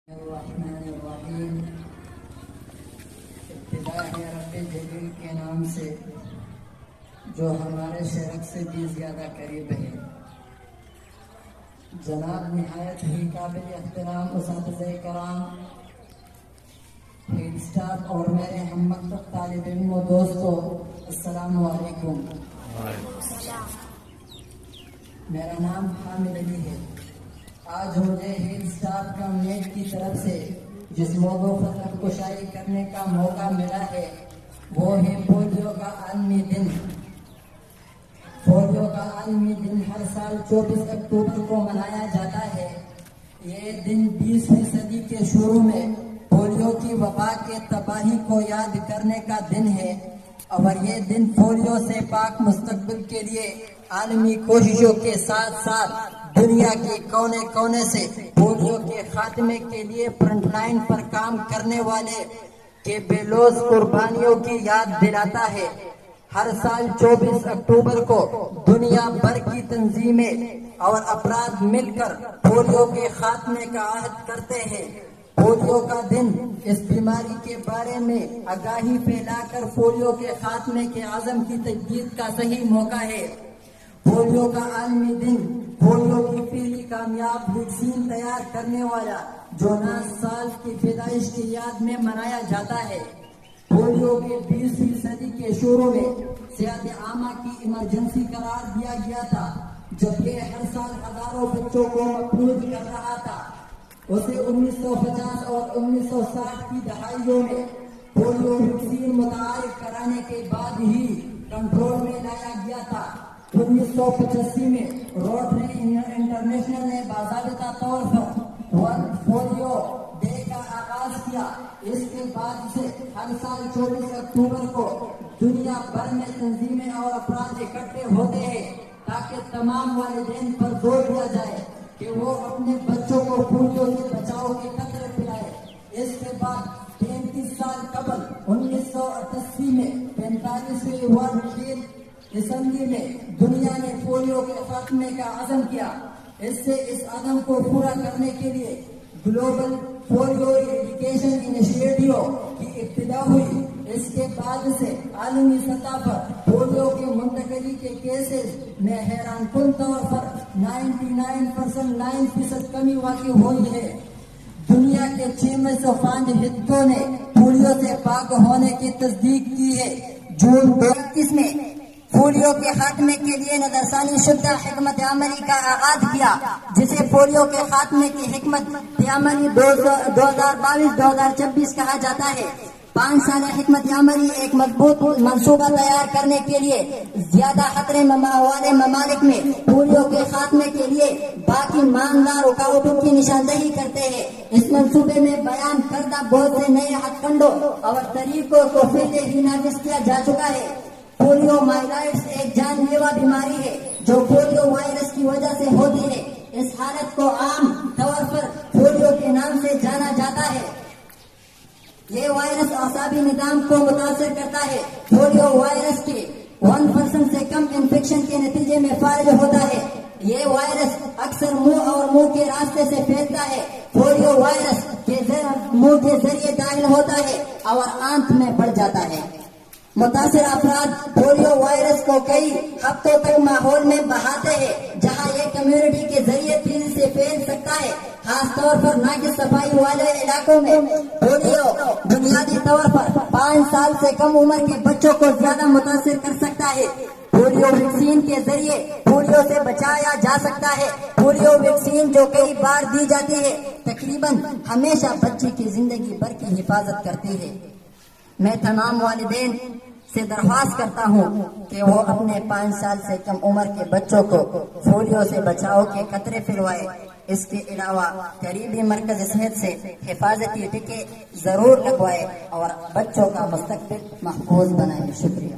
الرحمن الرحیم ابتدا ہے رب جلیل کے نام سے جو ہمارے شرک سے بھی زیادہ قریب ہے۔ جناب نہایت ہی قابل احترام اساتذہ کرام، ہیڈ اسٹاف اور میرے ہم مکتب طالب علم و دوستو، السلام علیکم۔ میرا نام حامد علی ہے۔ آج مجھے ہیڈ اسٹاف کا میٹ کی طرف سے جس موضوع پر خط کشائی کرنے کا موقع ملا ہے وہ ہے پولیو کا عالمی دن۔ پولیو کا عالمی دن ہر سال 24 اکتوبر کو منایا جاتا ہے۔ یہ دن 20ویں صدی کے شروع میں پولیو کی وبا کے تباہی کو یاد کرنے کا دن ہے، اور یہ دن پولیو سے پاک مستقبل کے لیے عالمی کوششوں کے ساتھ ساتھ دنیا کے کونے کونے سے پولیو کے خاتمے کے لیے فرنٹ لائن پر کام کرنے والے کے بے لوث قربانیوں کی یاد دلاتا ہے۔ ہر سال 24 اکتوبر کو دنیا بھر کی تنظیمیں اور افراد مل کر پولیو کے خاتمے کا عہد کرتے ہیں۔ پولیو کا دن اس بیماری کے بارے میں آگاہی پھیلا کر پولیو کے خاتمے کے عزم کی تجدید کا صحیح موقع ہے۔ پولیو کا عالمی دن پولیو کی پہلی کامیاب ویکسین تیار کرنے والا جوناس سالز کی پیدائش کی یاد میں منایا جاتا ہے۔ پولیو کے 20ویں صدی کے شروع میں صحت عامہ کی ایمرجنسی قرار دیا گیا تھا، جب یہ ہر سال ہزاروں بچوں کو مفلوج کر رہا تھا۔ اسے 1950 اور 1960 کی دہائیوں میں پولیو ویکسین متعارف کرانے کے بعد ہی کنٹرول میں لایا گیا تھا۔ 1985 میں روٹری انٹرنیشنل نے باضابطہ طور پر ورلڈ پولیو ڈے کا آغاز کیا۔ اس کے بعد سے ہر سال 24 اکتوبر کو دنیا بھر میں تنظیمیں اور افراد اکٹھے ہوتے ہیں تاکہ تمام والدین پر زور دیا جائے کہ وہ اپنے بچوں کو پولیو سے بچاؤ کے قطرے پلائے۔ اس کے بعد 33 سال قبل 1988 میں 45ویں ورلڈ ہیلتھ اسمبلی میں دنیا نے پولیو کے خاتمے کا عزم کیا۔ اس سے اس عزم کو پورا کرنے کے لیے گلوبل پولیو ایریڈیکیشن انیشیٹو کی ابتدا ہوئی۔ اس کے بعد سے عالمی سطح پر پولیو کی منتقلی کے کیسز میں حیران کن طور پر 99.9% کمی واقع ہوئی ہے۔ دنیا کے 605 خطوں نے پولیو سے پاک ہونے کی تصدیق کی ہے۔ جون 2021 میں پولیو کے خاتمے کے لیے نظرثانی شدہ حکمت عملی کا آغاز کیا، جسے پولیو کے خاتمے کی حکمت عملی 2022-2026 کہا جاتا ہے۔ 5 سالہ حکمت عملی ایک مضبوط منصوبہ تیار کرنے کے لیے زیادہ خطرے والے ممالک میں پولیو کے خاتمے کے لیے باقی ماندار رکاوٹوں کی نشاندہی کرتے ہیں۔ اس منصوبے میں بیان کردہ بہت سے نئے ہتھ کنڈوں اور طریقوں کو پہلے ہی نافذ کیا جا چکا ہے۔ پولیو مائلائٹس ایک جان لیوا بیماری ہے جو پولیو وائرس کی وجہ سے ہوتی ہے۔ اس حالت کو عام طور پر پولیو کے نام سے جانا جاتا ہے۔ یہ وائرس اعصابی نظام کو متاثر کرتا ہے۔ پولیو وائرس کے 1% سے کم انفیکشن کے نتیجے میں فارغ ہوتا ہے۔ یہ وائرس اکثر منہ اور منہ کے راستے سے پھیلتا ہے۔ پولیو وائرس کے منہ کے ذریعے داخل ہوتا ہے اور آنت میں بڑھ جاتا ہے۔ متاثر افراد پولیو وائرس کو کئی ہفتوں تک ماحول میں بہاتے ہیں، جہاں یہ کمیونٹی کے ذریعے تیزی سے پھیل سکتا ہے، خاص طور پر ناقص صفائی والے علاقوں میں۔ پولیو بنیادی طور پر 5 سال سے کم عمر کے بچوں کو زیادہ متاثر کر سکتا ہے۔ پولیو ویکسین کے ذریعے پولیو سے بچایا جا سکتا ہے۔ پولیو ویکسین جو کئی بار دی جاتی ہے تقریباً ہمیشہ بچے کی زندگی بھر کی حفاظت کرتی ہے۔ میں تمام والدین سے درخواست کرتا ہوں کہ وہ اپنے 5 سال سے کم عمر کے بچوں کو پولیو سے بچاؤ کے قطرے پلوائے۔ اس کے علاوہ قریبی مرکز صحت سے حفاظتی ٹیکے ضرور لگوائے اور بچوں کا مستقبل محفوظ بنائے۔ شکریہ۔